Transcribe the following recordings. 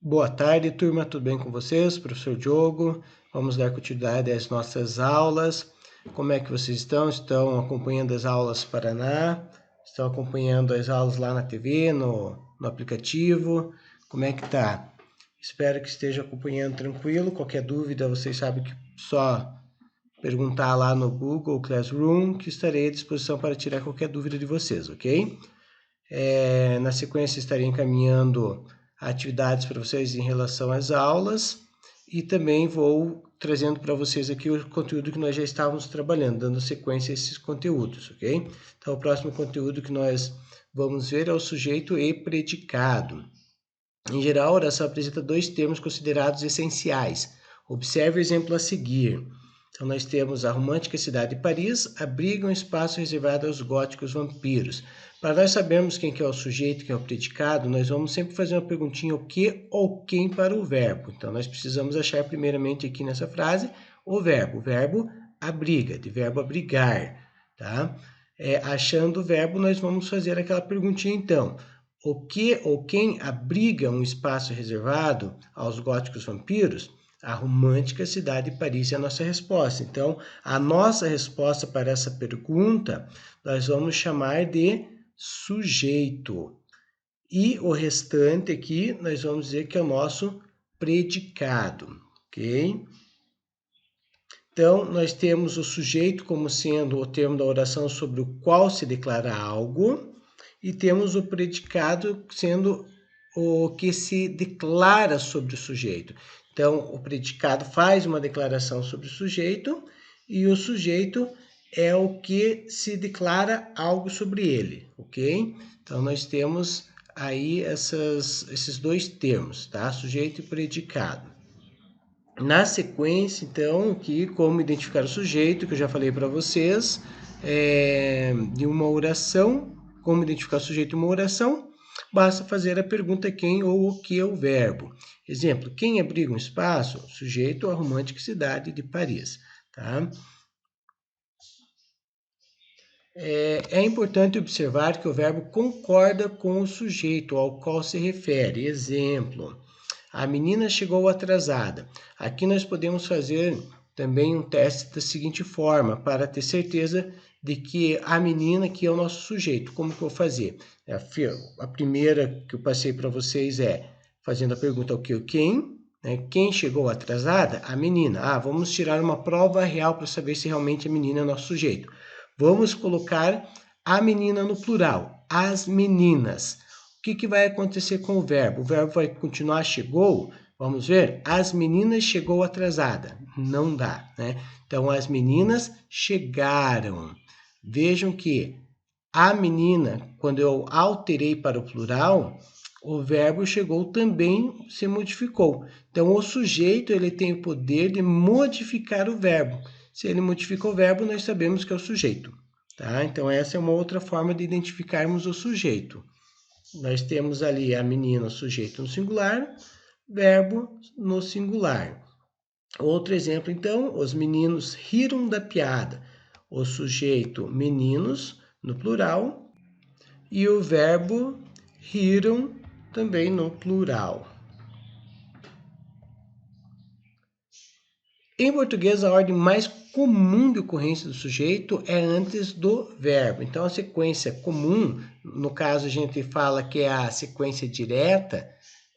Boa tarde, turma, tudo bem com vocês? Professor Diogo, vamos dar continuidade às nossas aulas. Como é que vocês estão? Estão acompanhando as aulas Paraná? Estão acompanhando as aulas lá na TV, no aplicativo? Como é que tá? Espero que esteja acompanhando tranquilo. Qualquer dúvida, vocês sabem que só perguntar lá no Google Classroom, que estarei à disposição para tirar qualquer dúvida de vocês, ok? Na sequência, estarei encaminhando atividades para vocês em relação às aulas e também vou trazendo para vocês aqui o conteúdo que nós já estávamos trabalhando, dando sequência a esses conteúdos, ok? Então, o próximo conteúdo que nós vamos ver é o sujeito e predicado. Em geral, a oração apresenta dois termos considerados essenciais. Observe o exemplo a seguir. Então, nós temos a romântica cidade de Paris, abriga um espaço reservado aos góticos vampiros. Para nós sabermos quem que é o sujeito, quem é o predicado, nós vamos sempre fazer uma perguntinha o que ou quem para o verbo. Então, nós precisamos achar primeiramente aqui nessa frase o verbo abriga, de verbo abrigar, tá? Achando o verbo, nós vamos fazer aquela perguntinha então. O que ou quem abriga um espaço reservado aos góticos vampiros? A romântica cidade de Paris é a nossa resposta. Então, a nossa resposta para essa pergunta, nós vamos chamar de sujeito. E o restante aqui, nós vamos dizer que é o nosso predicado, ok? Então, nós temos o sujeito como sendo o termo da oração sobre o qual se declara algo, e temos o predicado sendo o que se declara sobre o sujeito. Então, o predicado faz uma declaração sobre o sujeito e o sujeito é o que se declara algo sobre ele, ok? Então, nós temos aí esses dois termos, tá? Sujeito e predicado. Na sequência, então, aqui como identificar o sujeito, que eu já falei para vocês, de uma oração, como identificar o sujeito de uma oração, basta fazer a pergunta quem ou o que é o verbo. Exemplo, quem abriga um espaço? Sujeito, a romântica cidade de Paris. Tá? É importante observar que o verbo concorda com o sujeito ao qual se refere. Exemplo, a menina chegou atrasada. Aqui nós podemos fazer também um teste da seguinte forma, para ter certeza de que a menina aqui é o nosso sujeito. Como que eu vou fazer? A primeira que eu passei para vocês é fazendo a pergunta o que o quem, né? Quem chegou atrasada? A menina. Vamos tirar uma prova real para saber se realmente a menina é o nosso sujeito. Vamos colocar a menina no plural, as meninas. O que vai acontecer com o verbo? O verbo vai continuar chegou? Vamos ver? As meninas chegou atrasada. Não dá, né? Então, as meninas chegaram. Vejam que a menina, quando eu alterei para o plural, o verbo chegou também se modificou. Então, o sujeito ele tem o poder de modificar o verbo. Se ele modifica o verbo, nós sabemos que é o sujeito. Tá? Então, essa é uma outra forma de identificarmos o sujeito. Nós temos ali a menina, sujeito no singular, verbo no singular. Outro exemplo, então, os meninos riram da piada. O sujeito meninos no plural e o verbo riram também no plural. Em português, a ordem mais comum de ocorrência do sujeito é antes do verbo. Então, a sequência comum, no caso a gente fala que é a sequência direta,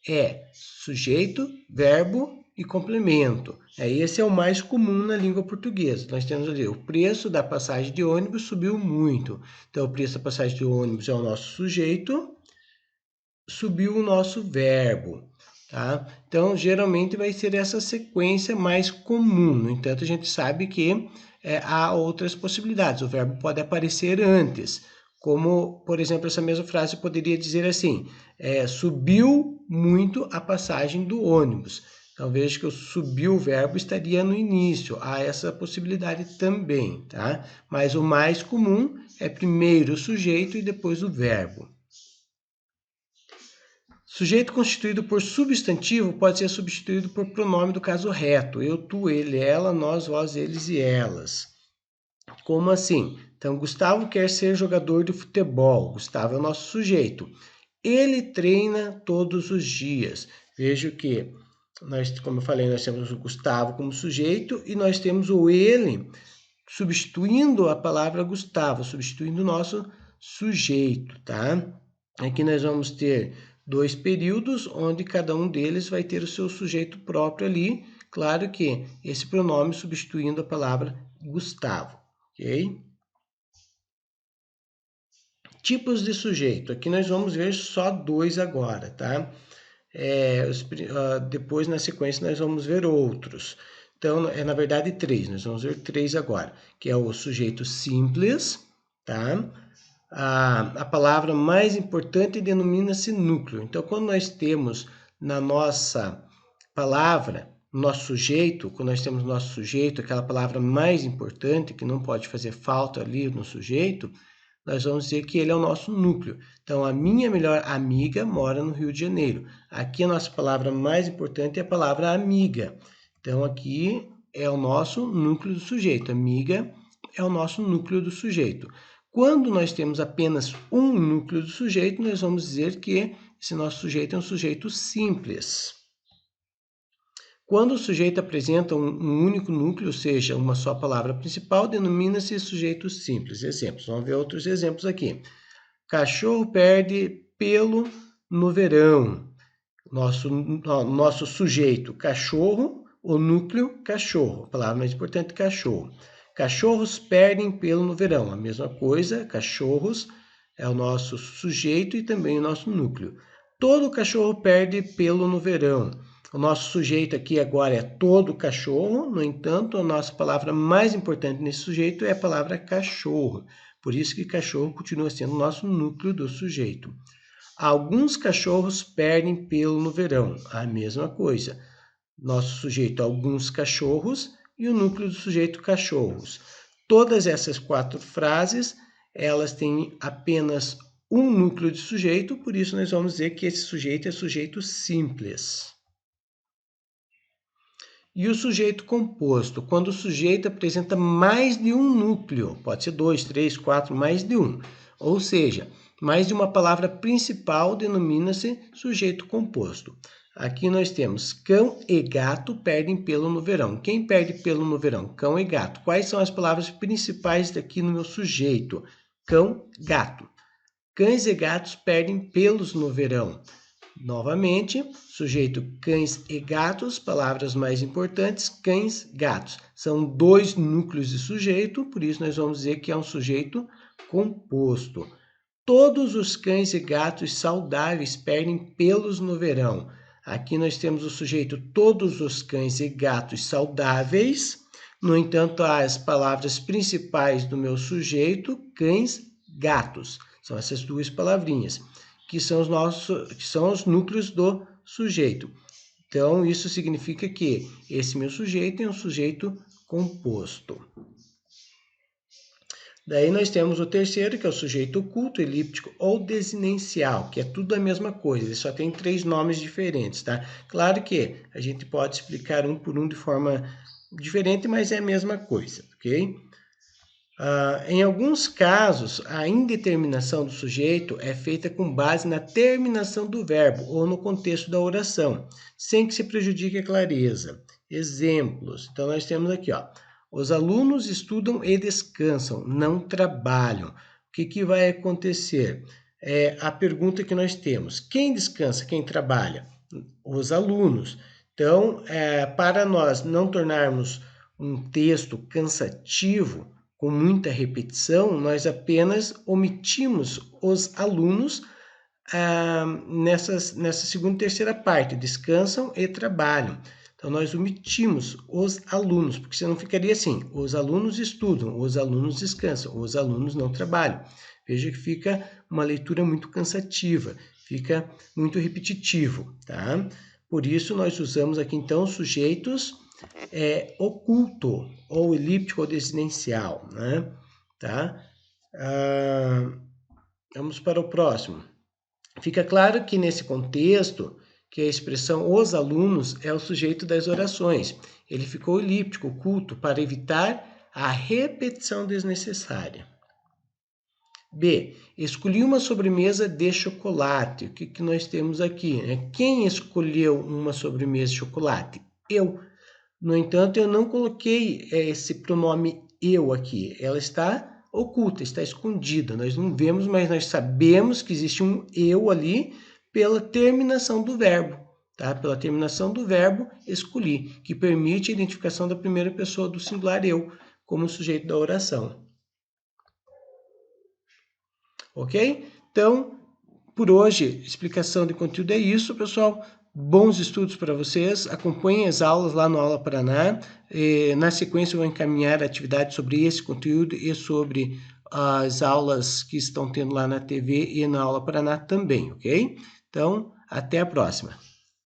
é sujeito, verbo e complemento. Esse é o mais comum na língua portuguesa. Nós temos ali o preço da passagem de ônibus subiu muito. Então, o preço da passagem de ônibus é o nosso sujeito, subiu o nosso verbo. Tá? Então, geralmente vai ser essa sequência mais comum. No entanto, a gente sabe que há outras possibilidades. O verbo pode aparecer antes. Como, por exemplo, essa mesma frase poderia dizer assim, subiu muito a passagem do ônibus. Então, veja que o subiu o verbo estaria no início. Há essa possibilidade também, tá? Mas o mais comum é primeiro o sujeito e depois o verbo. Sujeito constituído por substantivo pode ser substituído por pronome do caso reto. Eu, tu, ele, ela, nós, vós, eles e elas. Como assim? Então, Gustavo quer ser jogador de futebol. Gustavo é o nosso sujeito. Ele treina todos os dias. Vejo que, como eu falei, nós temos o Gustavo como sujeito e nós temos o ele substituindo a palavra Gustavo, substituindo o nosso sujeito, tá? Aqui nós vamos ter 2 períodos, onde cada um deles vai ter o seu sujeito próprio ali. Claro que esse pronome substituindo a palavra Gustavo, ok? Tipos de sujeito. Aqui nós vamos ver só 2 agora, tá? Depois, na sequência, nós vamos ver outros. Então, na verdade, 3. Nós vamos ver 3 agora, que é o sujeito simples, tá? A palavra mais importante denomina-se núcleo. Então, quando nós temos na nossa palavra, nosso sujeito, quando nós temos nosso sujeito, aquela palavra mais importante, que não pode fazer falta ali no sujeito, nós vamos dizer que ele é o nosso núcleo. Então, a minha melhor amiga mora no Rio de Janeiro. Aqui a nossa palavra mais importante é a palavra amiga. Então, aqui é o nosso núcleo do sujeito. Amiga é o nosso núcleo do sujeito. Quando nós temos apenas um núcleo do sujeito, nós vamos dizer que esse nosso sujeito é um sujeito simples. Quando o sujeito apresenta um único núcleo, ou seja, uma só palavra principal, denomina-se sujeito simples. Exemplos. Vamos ver outros exemplos aqui. Cachorro perde pelo no verão. Nosso sujeito, cachorro, o núcleo, cachorro. A palavra mais importante, cachorro. Cachorros perdem pelo no verão. A mesma coisa, cachorros é o nosso sujeito e também o nosso núcleo. Todo cachorro perde pelo no verão. O nosso sujeito aqui agora é todo cachorro, no entanto, a nossa palavra mais importante nesse sujeito é a palavra cachorro. Por isso que cachorro continua sendo o nosso núcleo do sujeito. Alguns cachorros perdem pelo no verão. A mesma coisa. Nosso sujeito, alguns cachorros, e o núcleo do sujeito, cachorros. Todas essas 4 frases, elas têm apenas um núcleo de sujeito, por isso nós vamos dizer que esse sujeito é sujeito simples. E o sujeito composto, quando o sujeito apresenta mais de um núcleo, pode ser 2, 3, 4, mais de um. Ou seja, mais de uma palavra principal denomina-se sujeito composto. Aqui nós temos cão e gato perdem pelo no verão. Quem perde pelo no verão? Cão e gato. Quais são as palavras principais daqui no meu sujeito? Cão, gato. Cães e gatos perdem pelos no verão. Novamente, sujeito cães e gatos, palavras mais importantes, cães, gatos. São 2 núcleos de sujeito, por isso nós vamos dizer que é um sujeito composto. Todos os cães e gatos saudáveis perdem pelos no verão. Aqui nós temos o sujeito todos os cães e gatos saudáveis. No entanto, as palavras principais do meu sujeito, cães, gatos. São essas 2 palavrinhas, que são os núcleos do sujeito. Então, isso significa que esse meu sujeito é um sujeito composto. Daí nós temos o terceiro, que é o sujeito oculto, elíptico ou desinencial, que é tudo a mesma coisa, ele só tem 3 nomes diferentes, tá? Claro que a gente pode explicar um por um de forma diferente, mas é a mesma coisa, ok? Em alguns casos, a indeterminação do sujeito é feita com base na terminação do verbo ou no contexto da oração, sem que se prejudique a clareza. Exemplos. Então, nós temos aqui, ó. Os alunos estudam e descansam, não trabalham. O que vai acontecer? A pergunta que nós temos. Quem descansa, quem trabalha? Os alunos. Então, para nós não tornarmos um texto cansativo, com muita repetição, nós apenas omitimos os alunos nessa segunda e terceira parte, descansam e trabalham. Então, nós omitimos os alunos, porque senão ficaria assim, os alunos estudam, os alunos descansam, os alunos não trabalham. Veja que fica uma leitura muito cansativa, fica muito repetitivo, tá? Por isso, nós usamos aqui, então, sujeitos oculto, ou elíptico ou desinencial, né? Tá? Vamos para o próximo. Fica claro que nesse contexto, que a expressão os alunos é o sujeito das orações. Ele ficou elíptico, oculto, para evitar a repetição desnecessária. B. Escolhi uma sobremesa de chocolate. O que nós temos aqui? Quem escolheu uma sobremesa de chocolate? Eu. No entanto, eu não coloquei esse pronome eu aqui. Ela está oculta, está escondida. Nós não vemos, mas nós sabemos que existe um eu ali pela terminação do verbo. Tá? Pela terminação do verbo escolhi, que permite a identificação da primeira pessoa do singular eu como sujeito da oração. Ok? Então, por hoje, explicação de conteúdo é isso, pessoal. Bons estudos para vocês. Acompanhem as aulas lá no Aula Paraná. Na sequência, eu vou encaminhar atividades sobre esse conteúdo e sobre as aulas que estão tendo lá na TV e na Aula Paraná também, ok? Então, até a próxima.